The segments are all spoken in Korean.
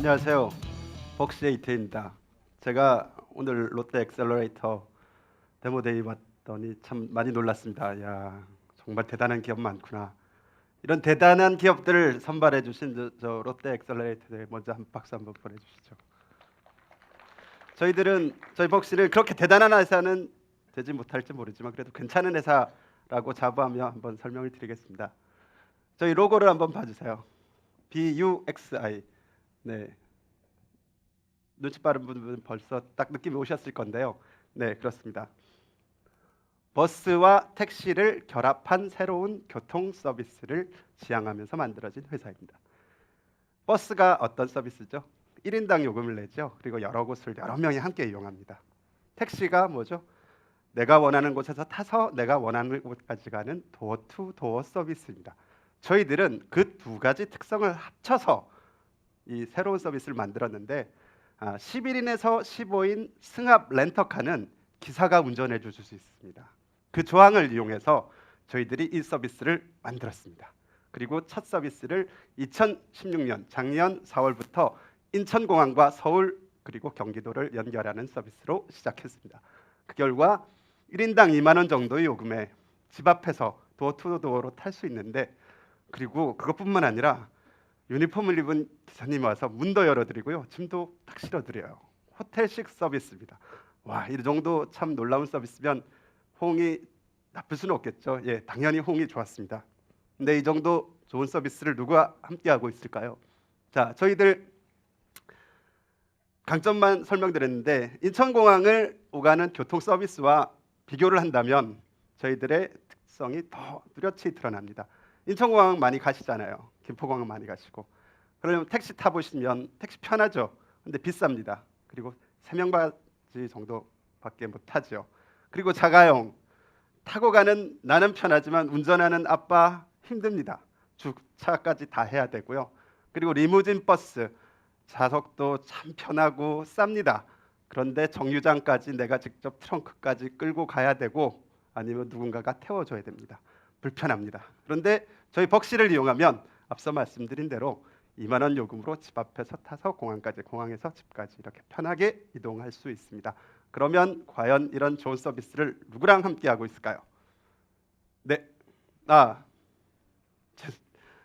안녕하세요. 벅시의 이태입니다. 제가 오늘 롯데 엑셀러레이터 데모데이 봤더니 참 많이 놀랐습니다. 야, 정말 대단한 기업 많구나. 이런 대단한 기업들을 선발해 주신 저 롯데 엑셀러레이터에 먼저 한 박수 한번 보내주시죠. 저희 벅시를 그렇게 대단한 회사는 되지 못할지 모르지만 그래도 괜찮은 회사라고 자부하며 한번 설명을 드리겠습니다. 저희 로고를 한번 봐주세요. BUXI. 네, 눈치 빠른 분들은 벌써 딱 느낌이 오셨을 건데요. 네, 그렇습니다. 버스와 택시를 결합한 새로운 교통 서비스를 지향하면서 만들어진 회사입니다. 버스가 어떤 서비스죠? 1인당 요금을 내죠. 그리고 여러 곳을 여러 명이 함께 이용합니다. 택시가 뭐죠? 내가 원하는 곳에서 타서 내가 원하는 곳까지 가는 도어 투 도어 서비스입니다. 저희들은 그 두 가지 특성을 합쳐서 이 새로운 서비스를 만들었는데 11인에서 15인 승합 렌터카는 기사가 운전해 주실 수 있습니다. 그 조항을 이용해서 저희들이 이 서비스를 만들었습니다. 그리고 첫 서비스를 2016년 작년 4월부터 인천공항과 서울 그리고 경기도를 연결하는 서비스로 시작했습니다. 그 결과 1인당 2만 원 정도의 요금에 집 앞에서 도어 투 도어로 탈 수 있는데, 그리고 그것뿐만 아니라 유니폼을 입은 기사님이 와서 문도 열어드리고요, 짐도 딱 실어드려요. 호텔식 서비스입니다. 와, 이 정도 참 놀라운 서비스면 호응이 나쁠 수는 없겠죠. 예, 당연히 호응이 좋았습니다. 근데 이 정도 좋은 서비스를 누가 함께하고 있을까요? 자, 저희들 강점만 설명드렸는데 인천공항을 오가는 교통 서비스와 비교를 한다면 저희들의 특성이 더 뚜렷이 드러납니다. 인천공항 많이 가시잖아요. 김포공항 많이 가시고. 그러면 택시 타보시면 택시 편하죠. 근데 비쌉니다. 그리고 3명까지 정도밖에 못 타죠. 그리고 자가용 타고 가는 나는 편하지만 운전하는 아빠 힘듭니다. 주차까지 다 해야 되고요. 그리고 리무진 버스 좌석도 참 편하고 쌉니다. 그런데 정류장까지 내가 직접 트렁크까지 끌고 가야 되고 아니면 누군가가 태워줘야 됩니다. 불편합니다. 그런데 저희 벅시를 이용하면 앞서 말씀드린 대로 2만 원 요금으로 집 앞에서 타서 공항까지, 공항에서 집까지 이렇게 편하게 이동할 수 있습니다. 그러면 과연 이런 좋은 서비스를 누구랑 함께 하고 있을까요? 네, 아,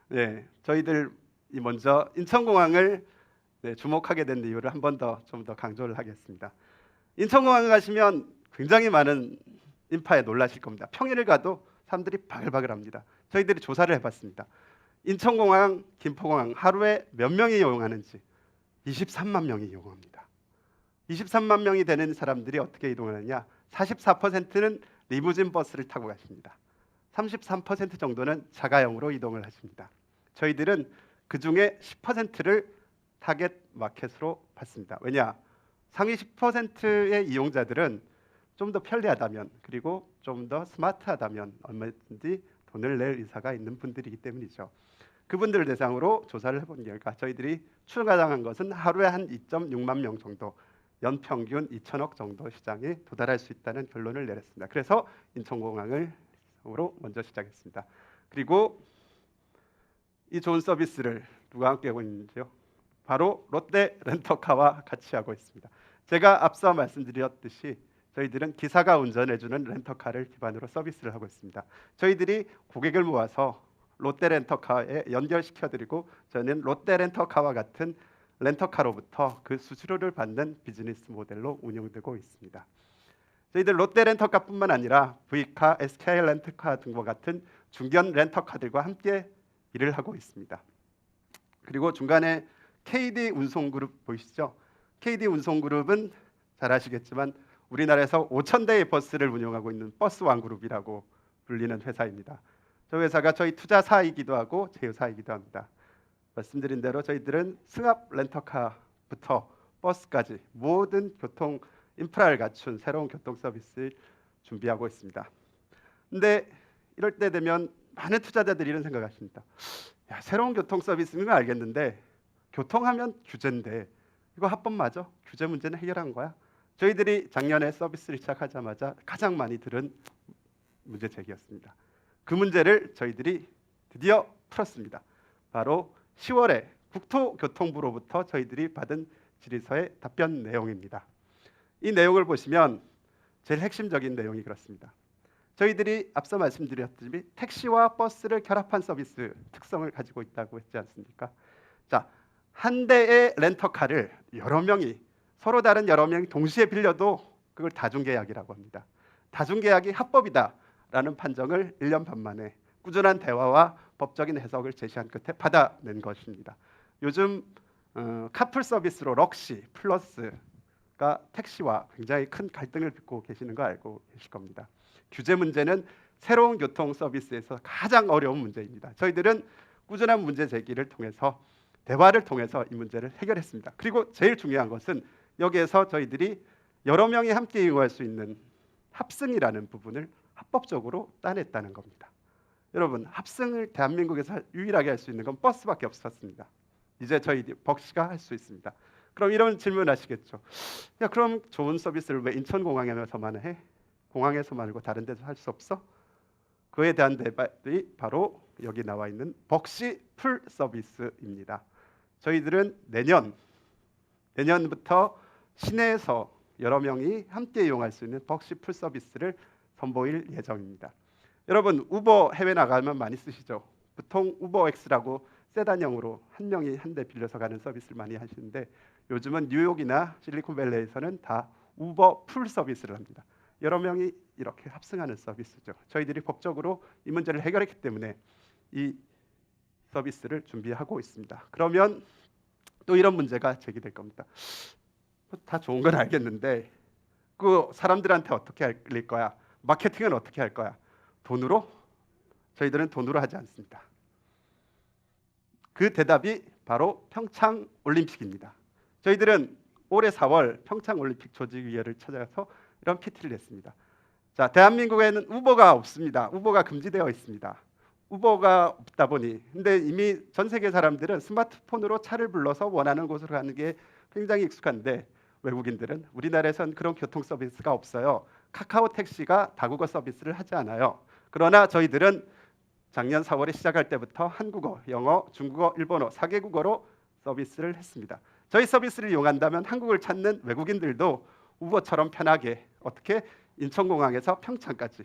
네, 저희들이 먼저 인천공항을 주목하게 된 이유를 한 번 더 좀 더 강조를 하겠습니다. 인천공항에 가시면 굉장히 많은 인파에 놀라실 겁니다. 평일을 가도 사람들이 바글바글합니다. 저희들이 조사를 해봤습니다. 인천공항, 김포공항 하루에 몇 명이 이용하는지 23만 명이 이용합니다. 23만 명이 되는 사람들이 어떻게 이동하느냐? 44%는 리무진 버스를 타고 가십니다. 33% 정도는 자가용으로 이동을 하십니다. 저희들은 그 중에 10%를 타겟 마켓으로 봤습니다. 왜냐? 상위 10%의 이용자들은 좀 더 편리하다면, 그리고 좀 더 스마트하다면 얼마든지 돈을 낼 의사가 있는 분들이기 때문이죠. 그분들을 대상으로 조사를 해본 결과 저희들이 추가당한 것은 하루에 한 2.6만 명 정도, 연평균 2천억 정도 시장에 도달할 수 있다는 결론을 내렸습니다. 그래서 인천공항으로 먼저 시작했습니다. 그리고 이 좋은 서비스를 누가 함께 하고 있는지요? 바로 롯데 렌터카와 같이 하고 있습니다. 제가 앞서 말씀드렸듯이 저희들은 기사가 운전해주는 렌터카를 기반으로 서비스를 하고 있습니다. 저희들이 고객을 모아서 롯데 렌터카에 연결시켜드리고 저는 롯데 렌터카와 같은 렌터카로부터 그 수수료를 받는 비즈니스 모델로 운영되고 있습니다. 저희들 롯데 렌터카뿐만 아니라 V카, SK 렌터카 등과 같은 중견 렌터카들과 함께 일을 하고 있습니다. 그리고 중간에 KD 운송그룹 보이시죠? KD 운송그룹은 잘 아시겠지만 우리나라에서 5,000대의 버스를 운영하고 있는 버스왕그룹이라고 불리는 회사입니다. 저 회사가 저희 투자사이기도 하고 제휴사이기도 합니다. 말씀드린 대로 저희들은 승합 렌터카부터 버스까지 모든 교통 인프라를 갖춘 새로운 교통 서비스를 준비하고 있습니다. 근데 이럴 때 되면 많은 투자자들이 이런 생각하십니다. 야, 새로운 교통 서비스는 알겠는데 교통하면 규제인데 이거 합법 맞아? 규제 문제는 해결한 거야? 저희들이 작년에 서비스를 시작하자마자 가장 많이 들은 문제 제기였습니다. 그 문제를 저희들이 드디어 풀었습니다. 바로 10월에 국토교통부로부터 저희들이 받은 질의서의 답변 내용입니다. 이 내용을 보시면 제일 핵심적인 내용이 그렇습니다. 저희들이 앞서 말씀드렸듯이 택시와 버스를 결합한 서비스 특성을 가지고 있다고 했지 않습니까? 자, 한 대의 렌터카를 여러 명이 서로 다른 여러 명이 동시에 빌려도 그걸 다중계약이라고 합니다. 다중계약이 합법이다라는 판정을 1년 반 만에 꾸준한 대화와 법적인 해석을 제시한 끝에 받아낸 것입니다. 요즘 카풀 서비스로 럭시 플러스가 택시와 굉장히 큰 갈등을 빚고 계시는 거 알고 계실 겁니다. 규제 문제는 새로운 교통 서비스에서 가장 어려운 문제입니다. 저희들은 꾸준한 문제 제기를 통해서 대화를 통해서 이 문제를 해결했습니다. 그리고 제일 중요한 것은 여기에서 저희들이 여러 명이 함께 이용할 수 있는 합승이라는 부분을 합법적으로 따냈다는 겁니다. 여러분, 합승을 대한민국에서 유일하게 할 수 있는 건 버스밖에 없었습니다. 이제 저희 벅시가 할 수 있습니다. 그럼 이런 질문 하시겠죠. 야, 그럼 좋은 서비스를 왜 인천공항에서만 해? 공항에서 말고 다른 데서 할 수 없어? 그에 대한 대답이 바로 여기 나와 있는 벅시 풀 서비스입니다. 저희들은 내년부터 시내에서 여러 명이 함께 이용할 수 있는 벅시 풀 서비스를 선보일 예정입니다. 여러분, 우버 해외 나가면 많이 쓰시죠? 보통 우버X라고 세단형으로 한 명이 한 대 빌려서 가는 서비스를 많이 하시는데 요즘은 뉴욕이나 실리콘밸리에서는 다 우버 풀 서비스를 합니다. 여러 명이 이렇게 합승하는 서비스죠. 저희들이 법적으로 이 문제를 해결했기 때문에 이 서비스를 준비하고 있습니다. 그러면 또 이런 문제가 제기될 겁니다. 다 좋은 건 알겠는데 그 사람들한테 어떻게 알릴 거야? 마케팅은 어떻게 할 거야? 돈으로? 저희들은 돈으로 하지 않습니다. 그 대답이 바로 평창 올림픽입니다. 저희들은 올해 4월 평창 올림픽 조직위원회를 찾아가서 이런 PT를 냈습니다. 자, 대한민국에는 우버가 없습니다. 우버가 금지되어 있습니다. 우버가 없다 보니 근데 이미 전 세계 사람들은 스마트폰으로 차를 불러서 원하는 곳으로 가는 게 굉장히 익숙한데 외국인들은 우리나라에선 그런 교통 서비스가 없어요. 카카오 택시가 다국어 서비스를 하지 않아요. 그러나 저희들은 작년 4월에 시작할 때부터 한국어, 영어, 중국어, 일본어 4개국어로 서비스를 했습니다. 저희 서비스를 이용한다면 한국을 찾는 외국인들도 우버처럼 편하게 어떻게 인천공항에서 평창까지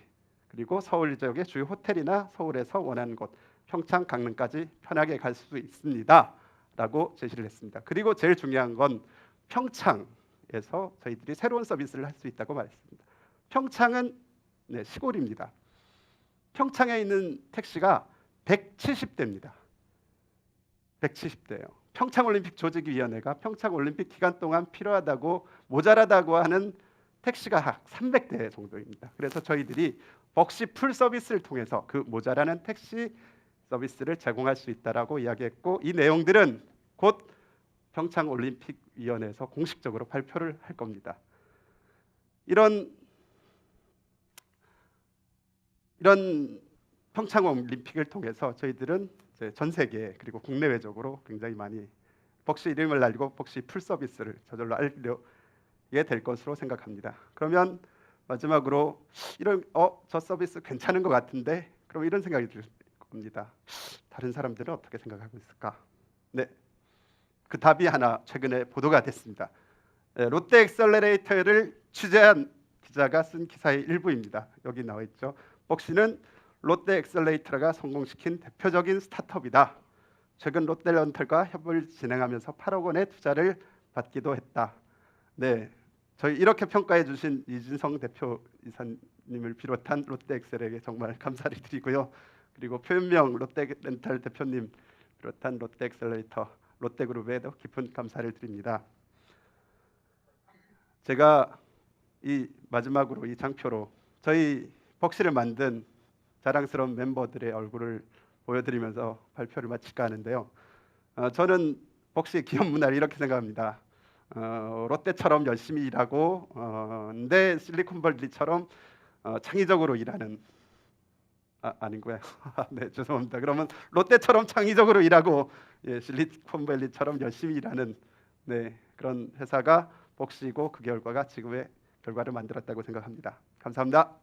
그리고 서울 지역의 주요 호텔이나 서울에서 원하는 곳 평창, 강릉까지 편하게 갈 수 있습니다 라고 제시를 했습니다. 그리고 제일 중요한 건 평창에서 저희들이 새로운 서비스를 할 수 있다고 말했습니다. 평창은 시골입니다. 평창에 있는 택시가 170대입니다. 170대예요. 평창올림픽 조직위원회가 평창올림픽 기간 동안 필요하다고 모자라다고 하는 택시가 약 300대 정도입니다. 그래서 저희들이 벅시 풀 서비스를 통해서 그 모자라는 택시 서비스를 제공할 수 있다라고 이야기했고 이 내용들은 곧 평창올림픽위원회에서 공식적으로 발표를 할 겁니다. 이런 평창올림픽을 통해서 저희들은 이제 전 세계 그리고 국내외적으로 굉장히 많이 벅시 이름을 알리고 벅시 풀 서비스를 저절로 알리게 될 것으로 생각합니다. 그러면 마지막으로 저 서비스 괜찮은 것 같은데 그럼 이런 생각이 들 겁니다. 다른 사람들은 어떻게 생각하고 있을까? 네, 그 답이 하나 최근에 보도가 됐습니다. 롯데 엑셀러레이터를 취재한 기자가 쓴 기사의 일부입니다. 여기 나와 있죠. 벅시는 롯데 엑셀러레이터가 성공시킨 대표적인 스타트업이다. 최근 롯데렌털과 협업을 진행하면서 8억 원의 투자를 받기도 했다. 네, 저희 이렇게 평가해 주신 이진성 대표 이사님을 비롯한 롯데엑셀에게 정말 감사를 드리고요. 그리고 표현명 롯데렌털 대표님 비롯한 롯데엑셀러레이터 롯데그룹에도 깊은 감사를 드립니다. 제가 이 마지막으로 이 장표로 저희 벅시를 만든 자랑스러운 멤버들의 얼굴을 보여드리면서 발표를 마칠까 하는데요. 저는 벅시의 기업 문화를 이렇게 생각합니다. 롯데처럼 열심히 일하고 근데 실리콘밸리처럼 창의적으로 일하는 아닌가요? 네, 죄송합니다. 그러면 롯데처럼 창의적으로 일하고 실리콘밸리처럼 열심히 일하는 그런 회사가 벅시이고 그 결과가 지금의 결과를 만들었다고 생각합니다. 감사합니다.